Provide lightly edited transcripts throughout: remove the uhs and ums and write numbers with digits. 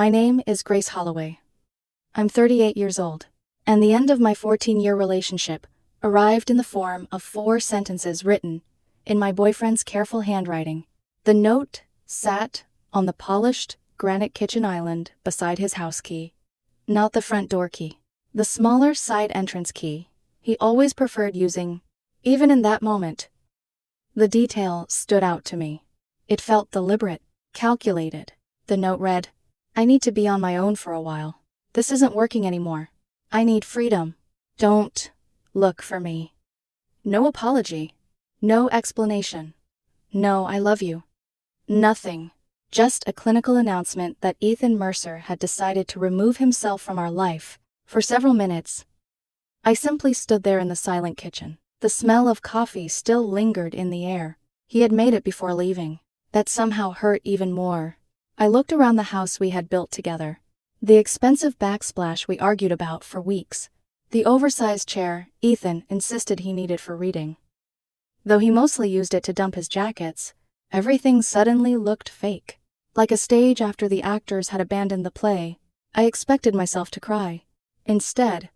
My name is Grace Holloway. I'm 38 years old, and the end of my 14-year relationship arrived in the form of 4 sentences written in my boyfriend's careful handwriting. The note sat on the polished granite kitchen island beside his house key, not the front door key, the smaller side entrance key he always preferred using, even in that moment. The detail stood out to me. It felt deliberate, calculated. The note read, "I need to be on my own for a while. This isn't working anymore. I need freedom. Don't look for me." No apology. No explanation. No "I love you." Nothing. Just a clinical announcement that Ethan Mercer had decided to remove himself from our life. For several minutes, I simply stood there in the silent kitchen. The smell of coffee still lingered in the air. He had made it before leaving. That somehow hurt even more. I looked around the house we had built together. The expensive backsplash we argued about for weeks. The oversized chair Ethan insisted he needed for reading. Though he mostly used it to dump his jackets, everything suddenly looked fake. Like a stage after the actors had abandoned the play. I expected myself to cry. Instead,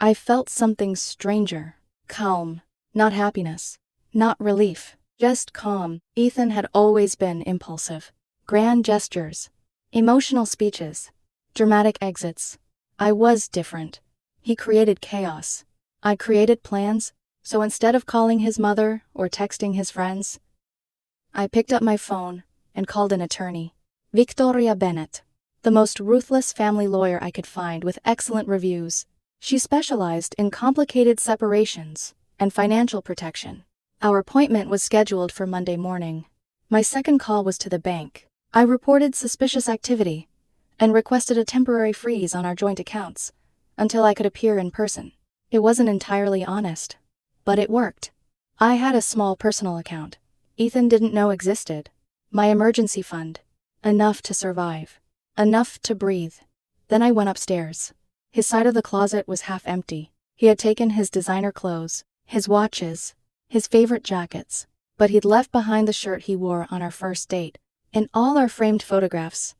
I felt something stranger. Calm. Not happiness. Not relief. Just calm. Ethan had always been impulsive. Grand gestures. Emotional speeches. Dramatic exits. I was different. He created chaos. I created plans, so instead of calling his mother or texting his friends, I picked up my phone and called an attorney. Victoria Bennett. The most ruthless family lawyer I could find with excellent reviews. She specialized in complicated separations and financial protection. Our appointment was scheduled for Monday morning. My second call was to the bank. I reported suspicious activity and requested a temporary freeze on our joint accounts until I could appear in person. It wasn't entirely honest, but it worked. I had a small personal account Ethan didn't know existed. My emergency fund. Enough to survive. Enough to breathe. Then I went upstairs. His side of the closet was half empty. He had taken his designer clothes, his watches, his favorite jackets, but he'd left behind the shirt he wore on our first date, and all our framed photographs.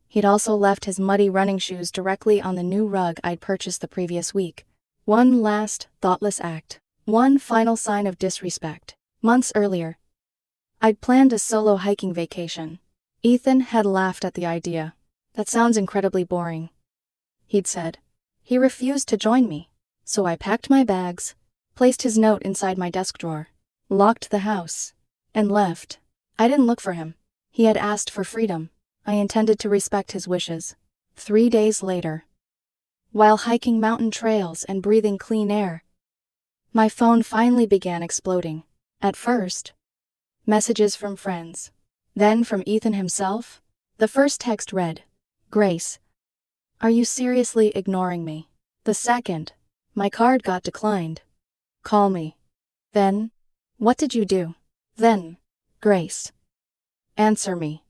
He'd also left his muddy running shoes directly on the new rug I'd purchased the previous week. One last, thoughtless act. One final sign of disrespect. Months earlier, I'd planned a solo hiking vacation. Ethan had laughed at the idea. "That sounds incredibly boring," he'd said. He refused to join me, so I packed my bags, placed his note inside my desk drawer, locked the house, and left. I didn't look for him. He had asked for freedom. I intended to respect his wishes. 3 days later, while hiking mountain trails and breathing clean air, my phone finally began exploding. At first, messages from friends. Then from Ethan himself. The first text read, "Grace, are you seriously ignoring me?" The second, "My card got declined. Call me." Then, "What did you do?" Then, "Grace, answer me."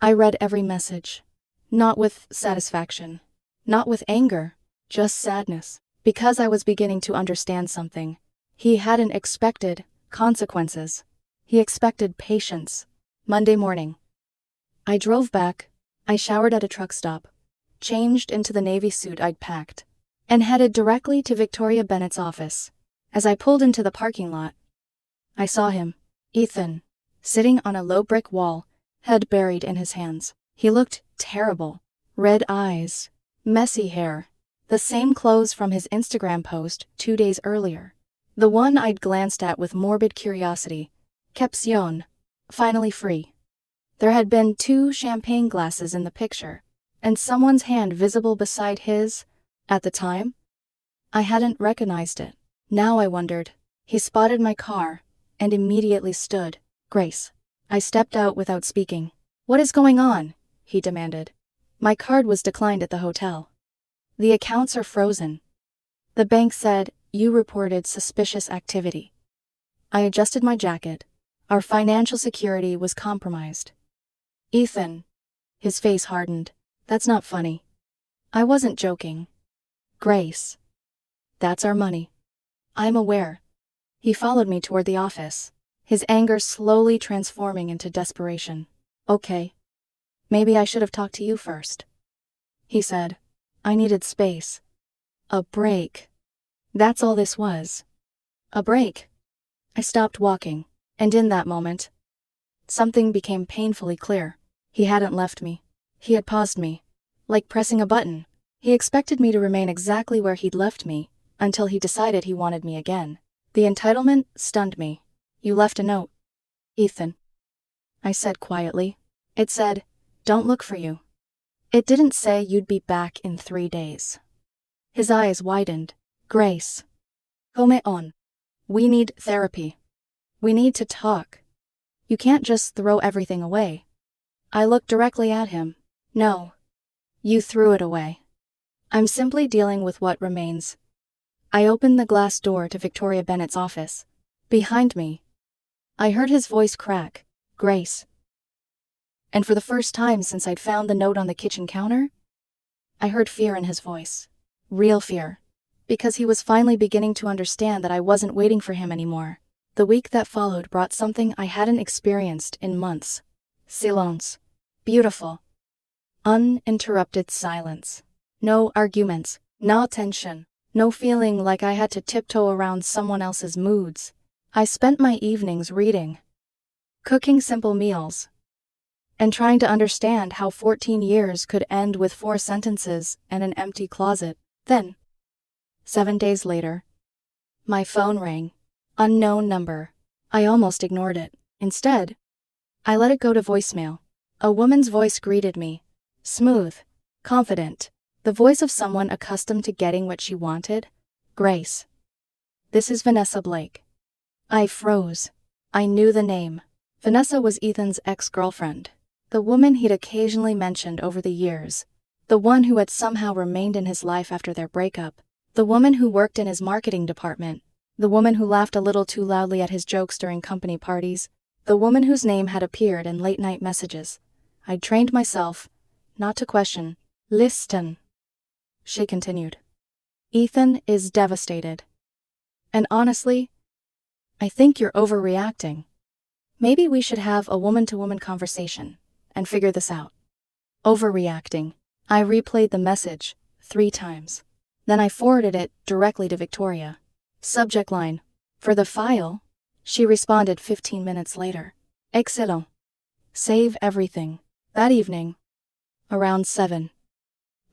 I read every message. Not with satisfaction. Not with anger. Just sadness. Because I was beginning to understand something. He hadn't expected consequences. He expected patience. Monday morning. I drove back. I showered at a truck stop, changed into the navy suit I'd packed, and headed directly to Victoria Bennett's office. As I pulled into the parking lot, I saw him, Ethan, sitting on a low brick wall, head buried in his hands. He looked terrible. Red eyes, messy hair, the same clothes from his Instagram post 2 days earlier. The one I'd glanced at with morbid curiosity. Caption, "Finally free." There had been 2 champagne glasses in the picture, and someone's hand visible beside his. At the time, I hadn't recognized it. Now I wondered. He spotted my car and immediately stood. "Grace." I stepped out without speaking. "What is going on?" he demanded. "My card was declined at the hotel. The accounts are frozen. The bank said you reported suspicious activity." I adjusted my jacket. Our financial security was compromised. "Ethan." His face hardened. "That's not funny." I wasn't joking. "Grace. That's our money." "I'm aware." He followed me toward the office, his anger slowly transforming into desperation. "Okay. Maybe I should have talked to you first." he said. I needed space. A break. That's all this was. A break. I stopped walking, and in that moment, something became painfully clear. He hadn't left me. He had paused me. Like pressing a button. He expected me to remain exactly where he'd left me, until he decided he wanted me again. The entitlement stunned me. You left a note. Ethan. I said quietly. It said, don't look for you. It didn't say you'd be back in 3 days. His eyes widened. Grace. Come on. We need therapy. We need to talk. You can't just throw everything away. I looked directly at him. No. You threw it away. I'm simply dealing with what remains. I opened the glass door to Victoria Bennett's office. Behind me. I heard his voice crack. Grace. And for the first time since I'd found the note on the kitchen counter, I heard fear in his voice. Real fear. Because he was finally beginning to understand that I wasn't waiting for him anymore. The week that followed brought something I hadn't experienced in months. Silence. Beautiful. Uninterrupted silence. No arguments. No tension. No feeling like I had to tiptoe around someone else's moods. I spent my evenings reading. Cooking simple meals. And trying to understand how 14 years could end with 4 sentences and an empty closet. Then, 7 days later, my phone rang. Unknown number. I almost ignored it. Instead, I let it go to voicemail. A woman's voice greeted me. Smooth. Confident. The voice of someone accustomed to getting what she wanted. Grace. This is Vanessa Blake. I froze. I knew the name. Vanessa was Ethan's ex-girlfriend. The woman he'd occasionally mentioned over the years. The one who had somehow remained in his life after their breakup. The woman who worked in his marketing department. The woman who laughed a little too loudly at his jokes during company parties. The woman whose name had appeared in late-night messages. I'd trained myself not to question. Listen. She continued. Ethan is devastated. And honestly, I think you're overreacting. Maybe we should have a woman-to-woman conversation and figure this out. Overreacting. I replayed the message 3 times. Then I forwarded it directly to Victoria. Subject line. For the file. She responded 15 minutes later. Excellent. Save everything. That evening. Around 7.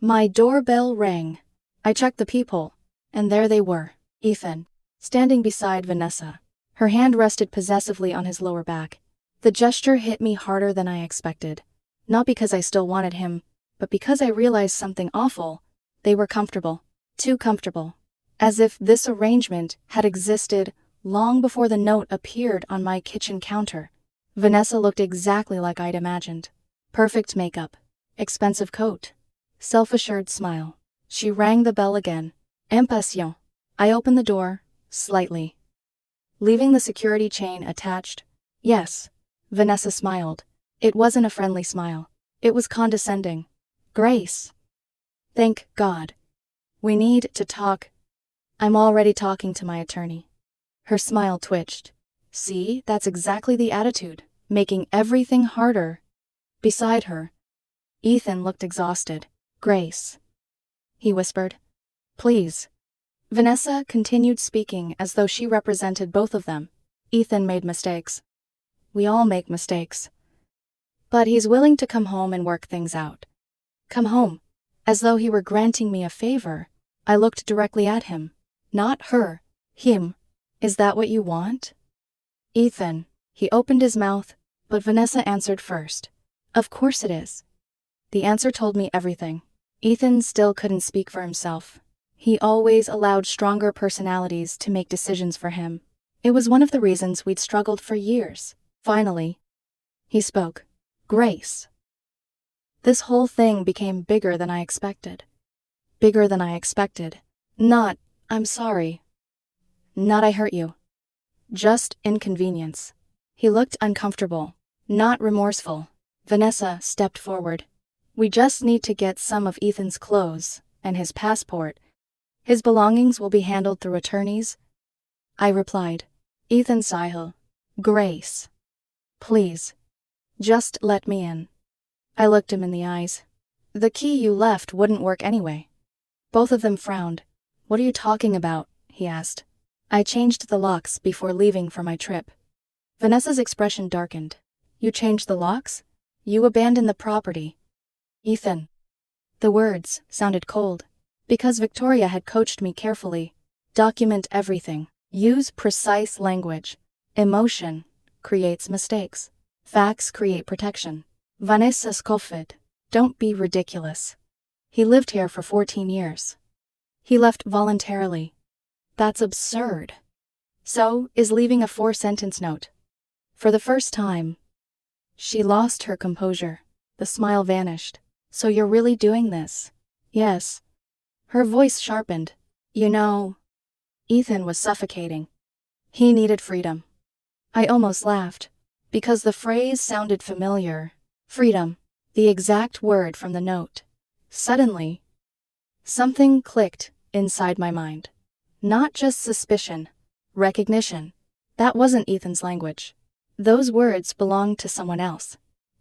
My doorbell rang. I checked the peephole, and there they were. Ethan. Standing beside Vanessa. Her hand rested possessively on his lower back. The gesture hit me harder than I expected. Not because I still wanted him, but because I realized something awful. They were comfortable. Too comfortable. As if this arrangement had existed long before the note appeared on my kitchen counter. Vanessa looked exactly like I'd imagined. Perfect makeup. Expensive coat. Self-assured smile. She rang the bell again. Impatient. I opened the door, slightly. Leaving the security chain attached. Yes. Vanessa smiled. It wasn't a friendly smile. It was condescending. Grace. Thank God. We need to talk. I'm already talking to my attorney. Her smile twitched. See, that's exactly the attitude. Making everything harder. Beside her, Ethan looked exhausted. Grace. He whispered. Please. Vanessa continued speaking as though she represented both of them. Ethan made mistakes. We all make mistakes. But he's willing to come home and work things out. Come home. As though he were granting me a favor. I looked directly at him. Not her. Him. Is that what you want? Ethan. He opened his mouth, but Vanessa answered first. Of course it is. The answer told me everything. Ethan still couldn't speak for himself. He always allowed stronger personalities to make decisions for him. It was one of the reasons we'd struggled for years. Finally, he spoke. Grace. This whole thing became bigger than I expected. Bigger than I expected. Not, I'm sorry. Not I hurt you. Just inconvenience. He looked uncomfortable, not remorseful. Vanessa stepped forward. We just need to get some of Ethan's clothes and his passport. His belongings will be handled through attorneys. I replied. Ethan Sahil. Grace. Please. Just let me in. I looked him in the eyes. The key you left wouldn't work anyway. Both of them frowned. What are you talking about? He asked. I changed the locks before leaving for my trip. Vanessa's expression darkened. You changed the locks? You abandoned the property. Ethan. The words sounded cold. Because Victoria had coached me carefully. Document everything. Use precise language. Emotion creates mistakes. Facts create protection. Vanessa scoffed. Don't be ridiculous. He lived here for 14 years. He left voluntarily. That's absurd. So is leaving a 4-sentence note. For the first time, she lost her composure. The smile vanished. So you're really doing this? Yes. Her voice sharpened. You know, Ethan was suffocating. He needed freedom. I almost laughed, because the phrase sounded familiar. Freedom, the exact word from the note. Suddenly, something clicked inside my mind. Not just suspicion, recognition. That wasn't Ethan's language. Those words belonged to someone else.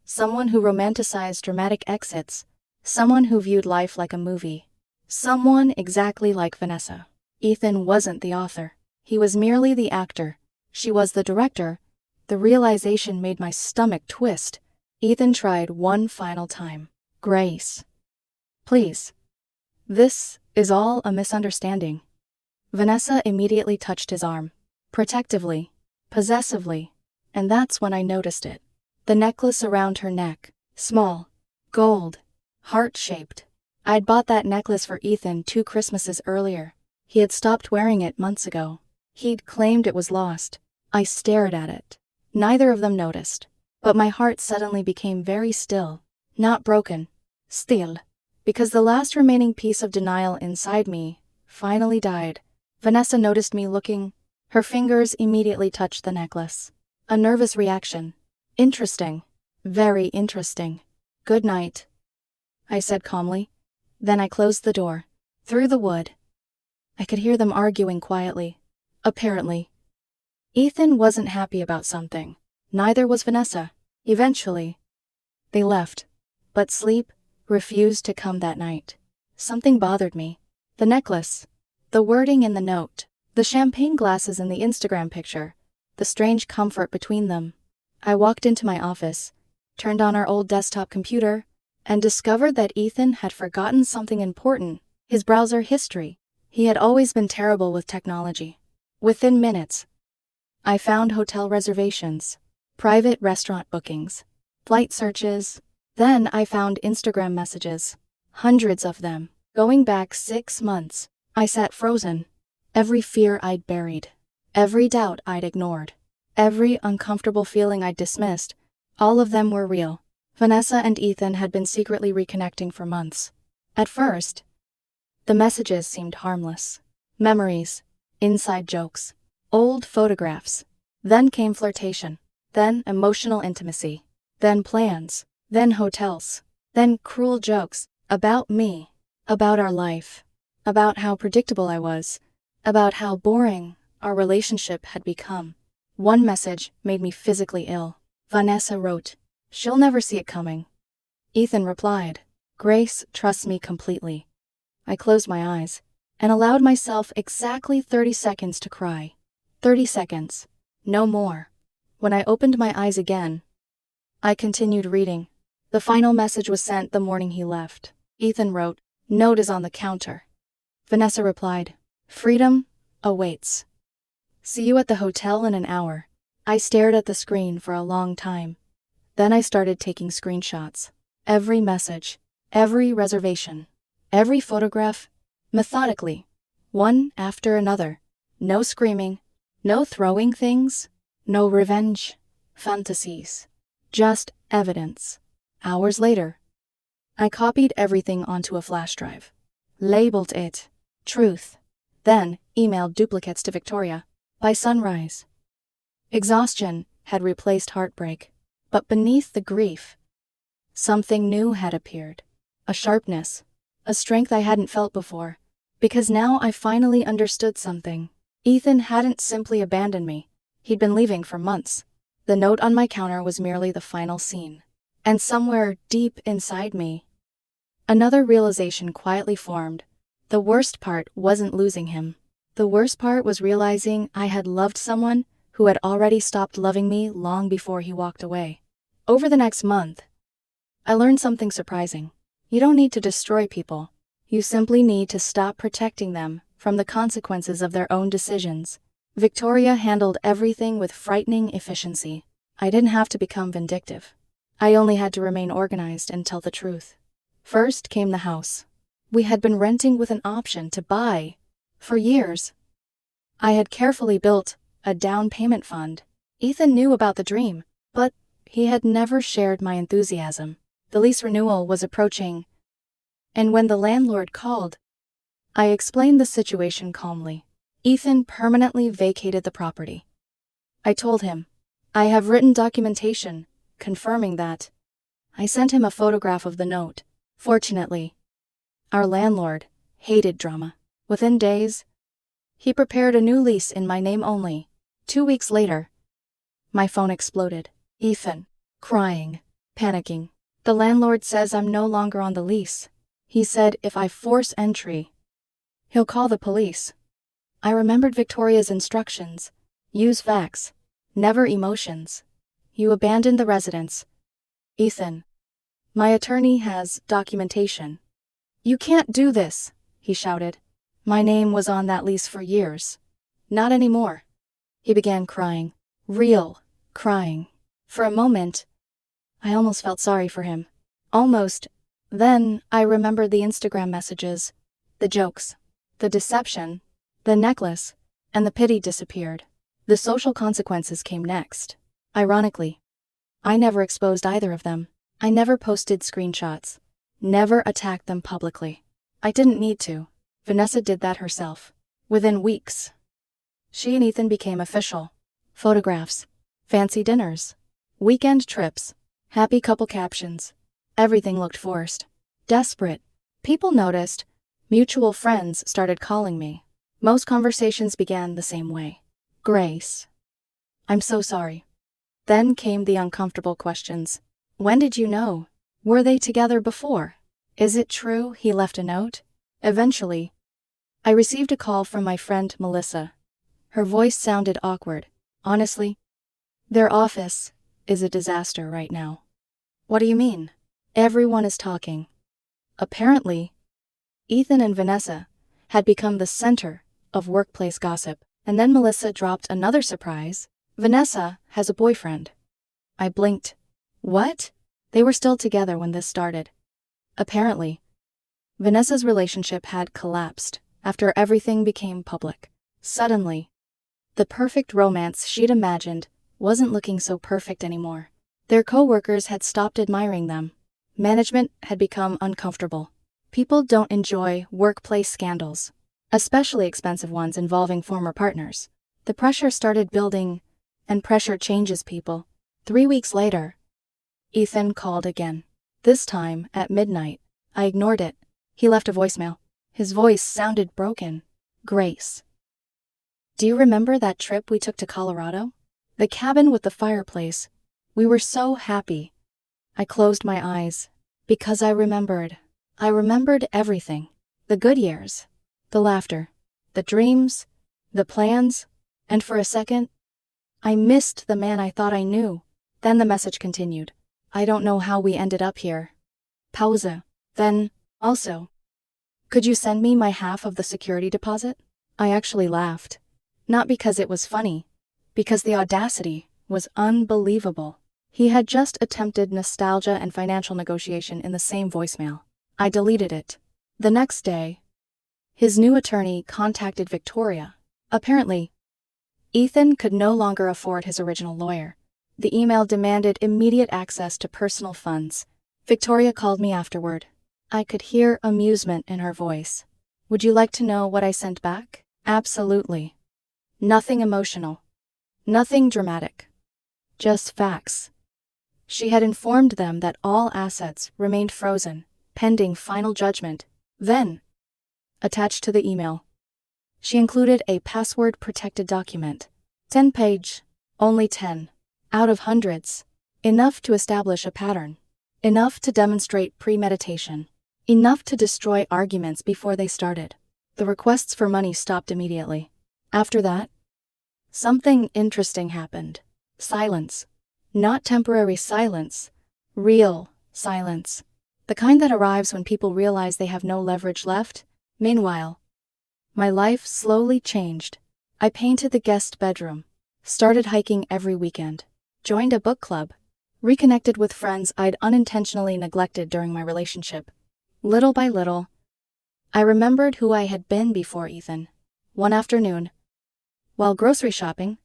Someone who romanticized dramatic exits. Someone who viewed life like a movie. Someone exactly like Vanessa. Ethan wasn't the author. He was merely the actor. She was the director. The realization made my stomach twist. Ethan tried one final time. Grace. Please. This is all a misunderstanding. Vanessa immediately touched his arm. Protectively. Possessively. And that's when I noticed it. The necklace around her neck. Small. Gold. Heart-shaped. I'd bought that necklace for Ethan 2 Christmases earlier. He had stopped wearing it months ago. He'd claimed it was lost. I stared at it. Neither of them noticed. But my heart suddenly became very still. Not broken. Still. Because the last remaining piece of denial inside me finally died. Vanessa noticed me looking. Her fingers immediately touched the necklace. A nervous reaction. Interesting. Very interesting. Good night, I said calmly. Then I closed the door. Through the wood, I could hear them arguing quietly. Apparently, Ethan wasn't happy about something. Neither was Vanessa. Eventually, they left. But sleep refused to come that night. Something bothered me. The necklace. The wording in the note. The champagne glasses in the Instagram picture. The strange comfort between them. I walked into my office, turned on our old desktop computer, and discovered that Ethan had forgotten something important. His browser history. He had always been terrible with technology. Within minutes, I found hotel reservations, private restaurant bookings, flight searches. Then I found Instagram messages. Hundreds of them. Going back 6 months. I sat frozen. Every fear I'd buried. Every doubt I'd ignored. Every uncomfortable feeling I'd dismissed. All of them were real. Vanessa and Ethan had been secretly reconnecting for months. At first, the messages seemed harmless. Memories. Inside jokes. Old photographs. Then came flirtation. Then emotional intimacy. Then plans. Then hotels. Then cruel jokes. About me. About our life. About how predictable I was. About how boring our relationship had become. One message made me physically ill. Vanessa wrote, "She'll never see it coming." Ethan replied, "Grace trusts me completely." I closed my eyes and allowed myself exactly 30 seconds to cry. 30 seconds. No more. When I opened my eyes again, I continued reading. The final message was sent the morning he left. Ethan wrote, "Note is on the counter." Vanessa replied, "Freedom awaits. See you at the hotel in an hour." I stared at the screen for a long time. Then I started taking screenshots. Every message, every reservation, every photograph, methodically, one after another. No screaming, no throwing things, no revenge fantasies. Just evidence. Hours later, I copied everything onto a flash drive. Labeled it Truth. Then emailed duplicates to Victoria. By sunrise, exhaustion had replaced heartbreak. But beneath the grief, something new had appeared. A sharpness. A strength I hadn't felt before. Because now I finally understood something. Ethan hadn't simply abandoned me. He'd been leaving for months. The note on my counter was merely the final scene. And somewhere deep inside me, Another realization quietly formed. The worst part wasn't losing him. The worst part was realizing I had loved someone who had already stopped loving me long before he walked away. Over the next month, I learned something surprising. You don't need to destroy people. You simply need to stop protecting them from the consequences of their own decisions. Victoria handled everything with frightening efficiency. I didn't have to become vindictive. I only had to remain organized and tell the truth. First came the house. We had been renting with an option to buy for years. I had carefully built a down payment fund. Ethan knew about the dream, but he had never shared my enthusiasm. The lease renewal was approaching, and when the landlord called, I explained the situation calmly. Ethan permanently vacated the property. I told him, I have written documentation confirming that. I sent him a photograph of the note. Fortunately, our landlord hated drama. Within days, he prepared a new lease in my name only. 2 weeks later, my phone exploded. Ethan, crying, panicking. The landlord says I'm no longer on the lease. He said if I force entry, he'll call the police. I remembered Victoria's instructions. Use facts, never emotions. You abandoned the residence. Ethan, my attorney has documentation. You can't do this, he shouted. My name was on that lease for years. Not anymore. He began crying. Real crying. For a moment, I almost felt sorry for him. Almost. Then I remembered the Instagram messages, the jokes, the deception, the necklace, and the pity disappeared. The social consequences came next. Ironically, I never exposed either of them. I never posted screenshots. Never attacked them publicly. I didn't need to. Vanessa did that herself. Within weeks, she and Ethan became official. Photographs, fancy dinners, weekend trips, happy couple captions. Everything looked forced. Desperate. People noticed. Mutual friends started calling me. Most conversations began the same way. Grace, I'm so sorry. Then came the uncomfortable questions. When did you know? Were they together before? Is it true he left a note? Eventually, I received a call from my friend Melissa. Her voice sounded awkward. Honestly, their office is a disaster right now. What do you mean? Everyone is talking. Apparently, Ethan and Vanessa had become the center of workplace gossip. And then Melissa dropped another surprise. Vanessa has a boyfriend. I blinked. What? They were still together when this started. Apparently, Vanessa's relationship had collapsed after everything became public. Suddenly, the perfect romance she'd imagined wasn't looking so perfect anymore. Their co-workers had stopped admiring them. Management had become uncomfortable. People don't enjoy workplace scandals, especially expensive ones involving former partners. The pressure started building, and pressure changes people. 3 weeks later, Ethan called again. This time, at midnight. I ignored it. He left a voicemail. His voice sounded broken. Grace, do you remember that trip we took to Colorado? The cabin with the fireplace. We were so happy. I closed my eyes, because I remembered. I remembered everything. The good years. The laughter. The dreams. The plans. And for a second, I missed the man I thought I knew. Then the message continued. I don't know how we ended up here. Pause. Then, also, could you send me my half of the security deposit? I actually laughed. Not because it was funny, because the audacity was unbelievable. He had just attempted nostalgia and financial negotiation in the same voicemail. I deleted it. The next day, his new attorney contacted Victoria. Apparently, Ethan could no longer afford his original lawyer. The email demanded immediate access to personal funds. Victoria called me afterward. I could hear amusement in her voice. Would you like to know what I sent back? Absolutely. Nothing emotional. Nothing dramatic. Just facts. She had informed them that all assets remained frozen, pending final judgment. Then, attached to the email, she included a password-protected document. 10-page. Only 10. Out of hundreds. Enough to establish a pattern. Enough to demonstrate premeditation. Enough to destroy arguments before they started. The requests for money stopped immediately. After that, something interesting happened. Silence. Not temporary silence. Real silence. The kind that arrives when people realize they have no leverage left. Meanwhile, my life slowly changed. I painted the guest bedroom, started hiking every weekend, joined a book club, reconnected with friends I'd unintentionally neglected during my relationship. Little by little, I remembered who I had been before Ethan. One afternoon, while grocery shopping,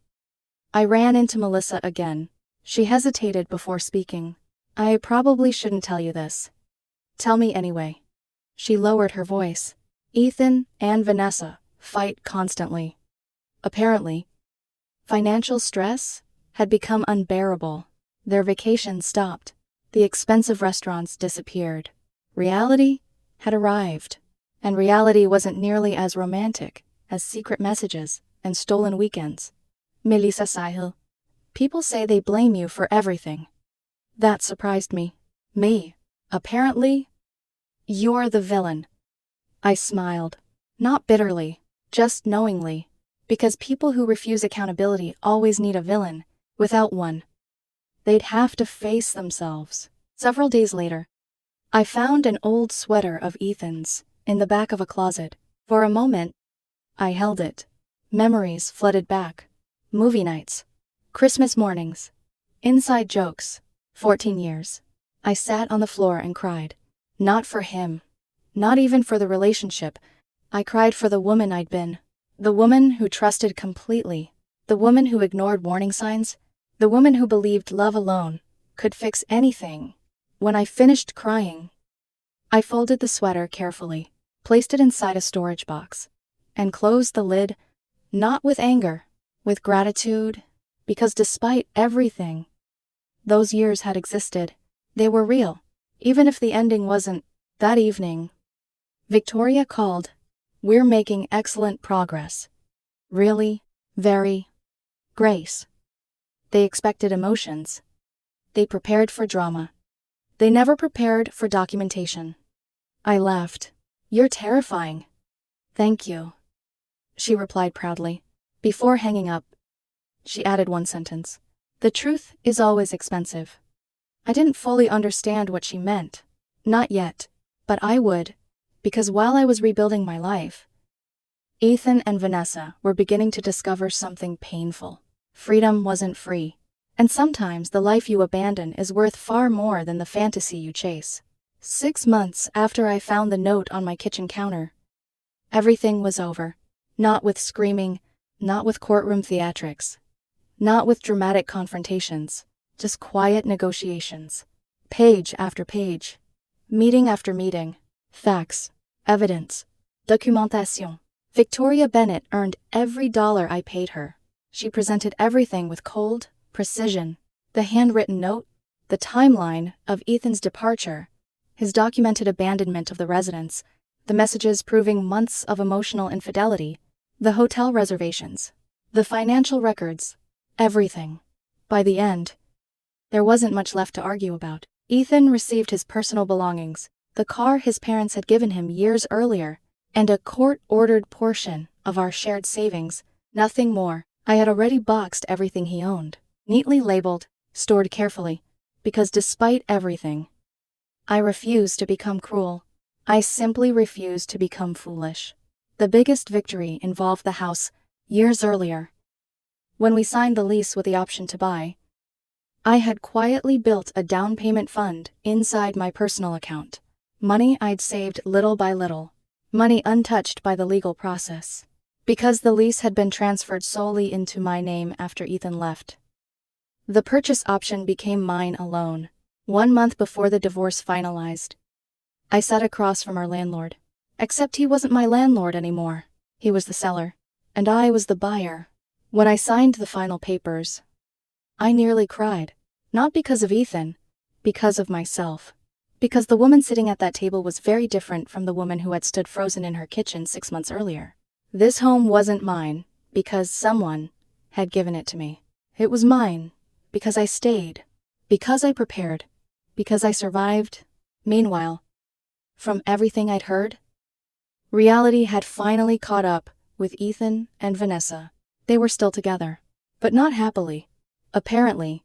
I ran into Melissa again. She hesitated before speaking. I probably shouldn't tell you this. Tell me anyway. She lowered her voice. Ethan and Vanessa fight constantly. Apparently, financial stress had become unbearable. Their vacations stopped. The expensive restaurants disappeared. Reality had arrived. And reality wasn't nearly as romantic as secret messages and stolen weekends. Melissa Sahil. People say they blame you for everything. That surprised me. Me. Apparently, you're the villain. I smiled. Not bitterly, just knowingly. Because people who refuse accountability always need a villain. Without one, they'd have to face themselves. Several days later, I found an old sweater of Ethan's in the back of a closet. For a moment, I held it. Memories flooded back. Movie nights. Christmas mornings. Inside jokes. 14 years. I sat on the floor and cried. Not for him. Not even for the relationship. I cried for the woman I'd been. The woman who trusted completely. The woman who ignored warning signs. The woman who believed love alone could fix anything. When I finished crying, I folded the sweater carefully, placed it inside a storage box, and closed the lid, not with anger, with gratitude, because despite everything those years had existed, they were real, even if the ending wasn't. That evening, Victoria called. We're making excellent progress. Really, very. Grace. They expected emotions. They prepared for drama. They never prepared for documentation. I laughed. You're terrifying. Thank you, she replied proudly. Before hanging up, she added one sentence. The truth is always expensive. I didn't fully understand what she meant. Not yet, but I would, because while I was rebuilding my life, Ethan and Vanessa were beginning to discover something painful. Freedom wasn't free. And sometimes the life you abandon is worth far more than the fantasy you chase. 6 months after I found the note on my kitchen counter, everything was over. Not with screaming, not with courtroom theatrics, not with dramatic confrontations, just quiet negotiations. Page after page, meeting after meeting, facts, evidence, documentation. Victoria Bennett earned every dollar I paid her. She presented everything with cold precision. The handwritten note, the timeline of Ethan's departure, his documented abandonment of the residence, the messages proving months of emotional infidelity, the hotel reservations, the financial records, everything. By the end, there wasn't much left to argue about. Ethan received his personal belongings, the car his parents had given him years earlier, and a court-ordered portion of our shared savings, nothing more. I had already boxed everything he owned, neatly labeled, stored carefully, because despite everything, I refused to become cruel. I simply refused to become foolish. The biggest victory involved the house, years earlier. When we signed the lease with the option to buy, I had quietly built a down payment fund inside my personal account. Money I'd saved little by little. Money untouched by the legal process. Because the lease had been transferred solely into my name after Ethan left. The purchase option became mine alone. 1 month before the divorce finalized, I sat across from our landlord. Except he wasn't my landlord anymore. He was the seller, and I was the buyer. When I signed the final papers, I nearly cried. Not because of Ethan, because of myself. Because the woman sitting at that table was very different from the woman who had stood frozen in her kitchen 6 months earlier. This home wasn't mine because someone had given it to me. It was mine because I stayed, because I prepared, because I survived. Meanwhile, From everything I'd heard, reality had finally caught up with Ethan and Vanessa. They were still together, but not happily. Apparently,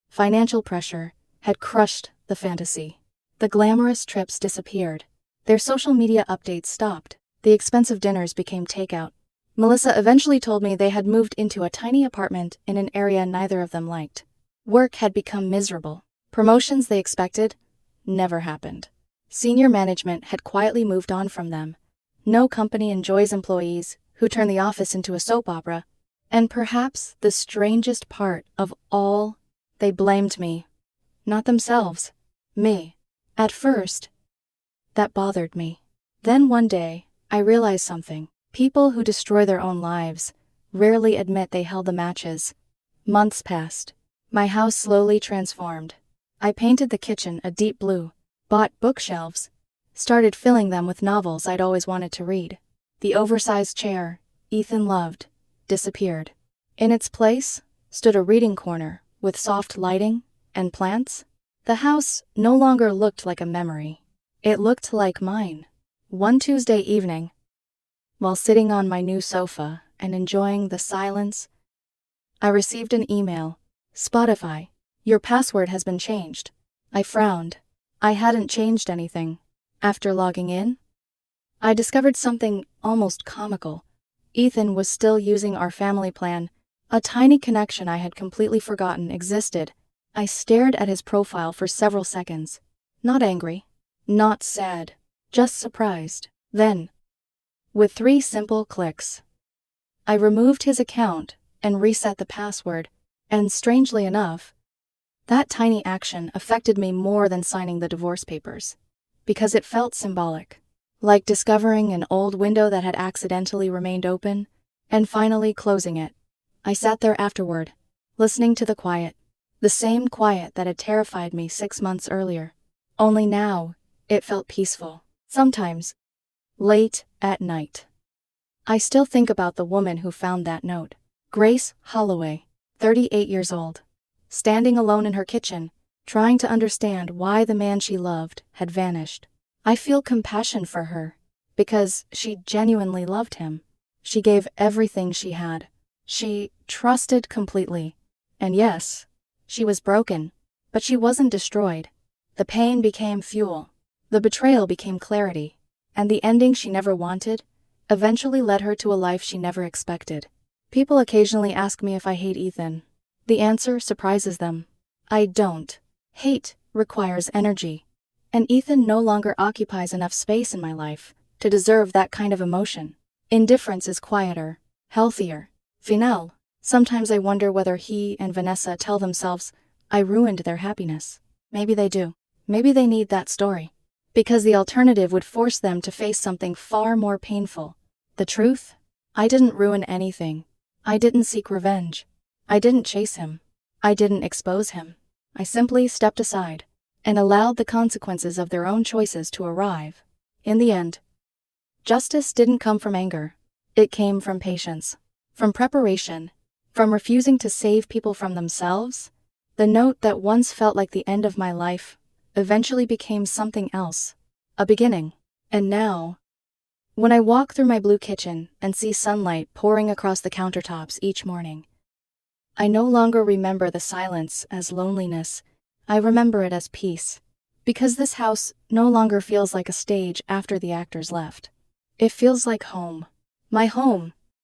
financial pressure had crushed the fantasy. The glamorous trips disappeared. Their social media updates stopped. The expensive dinners became takeout. Melissa eventually told me they had moved into a tiny apartment in an area neither of them liked. Work had become miserable. Promotions they expected never happened. Senior management had quietly moved on from them. No company enjoys employees who turn the office into a soap opera. And perhaps the strangest part of all, they blamed me. Not themselves. Me. At first, that bothered me. Then one day, I realized something. People who destroy their own lives rarely admit they held the matches. Months passed. My house slowly transformed. I painted the kitchen a deep blue, bought bookshelves, started filling them with novels I'd always wanted to read. The oversized chair Ethan loved disappeared. In its place stood a reading corner with soft lighting and plants. The house no longer looked like a memory. It looked like mine. One Tuesday evening, while sitting on my new sofa and enjoying the silence, I received an email. Spotify, your password has been changed. I frowned. I hadn't changed anything. After logging in, I discovered something almost comical. Ethan was still using our family plan, a tiny connection I had completely forgotten existed. I stared at his profile for several seconds. Not angry, not sad, just surprised. Then, with 3 simple clicks, I removed his account and reset the password, and strangely enough, that tiny action affected me more than signing the divorce papers, because it felt symbolic, like discovering an old window that had accidentally remained open, and finally closing it. I sat there afterward, listening to the quiet, the same quiet that had terrified me 6 months earlier. Only now, it felt peaceful. Sometimes, late at night, I still think about the woman who found that note. Grace Holloway, 38 years old, standing alone in her kitchen, trying to understand why the man she loved had vanished. I feel compassion for her, because she genuinely loved him. She gave everything she had. She trusted completely. And yes, she was broken, but she wasn't destroyed. The pain became fuel. The betrayal became clarity. And the ending she never wanted eventually led her to a life she never expected. People occasionally ask me if I hate Ethan. The answer surprises them. I don't. Hate requires energy. And Ethan no longer occupies enough space in my life to deserve that kind of emotion. Indifference is quieter, healthier. Finale. Sometimes I wonder whether he and Vanessa tell themselves, I ruined their happiness. Maybe they do. Maybe they need that story. Because the alternative would force them to face something far more painful. The truth? I didn't ruin anything. I didn't seek revenge. I didn't chase him. I didn't expose him. I simply stepped aside and allowed the consequences of their own choices to arrive. In the end, justice didn't come from anger. It came from patience, from preparation, from refusing to save people from themselves. The note that once felt like the end of my life eventually became something else, a beginning. And now, when I walk through my blue kitchen and see sunlight pouring across the countertops each morning, I no longer remember the silence as loneliness. I remember it as peace. Because this house no longer feels like a stage after the actors left. It feels like home. My home,